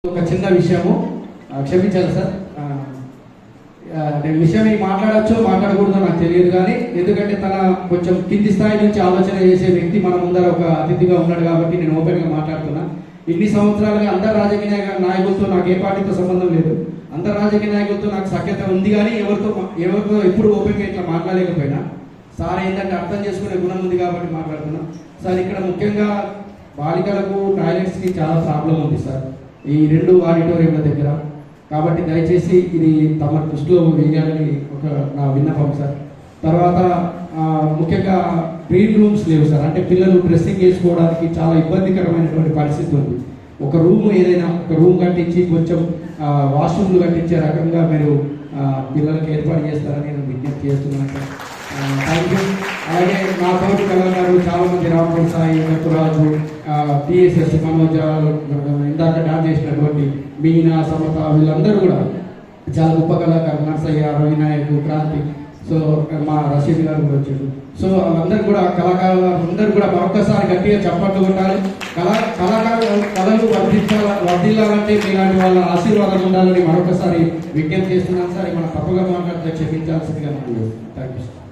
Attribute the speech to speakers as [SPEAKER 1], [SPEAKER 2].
[SPEAKER 1] ఒక చిన్న విషయము క్షమించాలి సార్. నేను విషయం మాట్లాడచ్చో మాట్లాడకూడదో నాకు తెలియదు, కానీ ఎందుకంటే తన కొంచెం కింది స్థాయి నుంచి ఆలోచన చేసే వ్యక్తి మన ముందర ఒక అతిథిగా ఉన్నాడు కాబట్టి నేను ఓపెన్గా మాట్లాడుతున్నా. ఇన్ని సంవత్సరాలుగా అందరు రాజకీయ నాయకులతో నాకు ఏ పార్టీతో సంబంధం లేదు, అందరు రాజకీయ నాయకులతో నాకు సఖ్యత ఉంది, కానీ ఎవరితో ఎప్పుడు ఓపెన్గా ఇట్లా మాట్లాడలేకపోయినా సార్ ఏంటంటే అర్థం చేసుకునే గుణం ఉంది కాబట్టి మాట్లాడుతున్నా. సార్ ఇక్కడ ముఖ్యంగా బాలికలకు టాయిలెట్స్కి చాలా ప్రాబ్లం ఉంది సార్ ఈ 2 ఆడిటోరియంల దగ్గర, కాబట్టి దయచేసి ఇది తమ దృష్టిలో వేయాలని ఒక నా విన్నపం సార్. తర్వాత ముఖ్యంగా క్లీన్ రూమ్స్ లేవు సార్, అంటే పిల్లలు డ్రెస్సింగ్ వేసుకోవడానికి చాలా ఇబ్బందికరమైనటువంటి పరిస్థితి ఉంది. ఒక రూమ్ ఏదైనా ఒక రూమ్ కట్టించి కొంచెం వాష్రూమ్లు కట్టించే రకంగా మీరు పిల్లలకి ఏర్పాటు చేస్తారని నేను విజ్ఞప్తి చేస్తున్నాను సార్. Thank you. అలాగే నా తోటి కళాకారులు చాలామంది రాంపూర్ సాయి, మెతురాజు, టిఎస్ఎస్ మనోజ, ఇందాక డాన్స్ చేసినటువంటి మీనా, సమత, వీళ్ళందరూ కూడా చాలా గొప్ప కళాకారులు. నర్సయ్య, రవినాయకు, క్రాంతి, సో మా రషీద్ గారు కూడా వచ్చారు. సో వాళ్ళందరూ కూడా కళాకారులు అందరూ కూడా మరొకసారి గట్టిగా చప్పట్లు కొట్టాలి. కళలు వర్ధిల్లాలంటే మీలాంటి వాళ్ళ ఆశీర్వాదం ఉండాలని మరొకసారి విజ్ఞప్తి చేస్తున్నాను సార్. మన తప్పుగా మాట్లాడితే క్షమించాల్సిందిగా మనం థ్యాంక్ యూ సార్.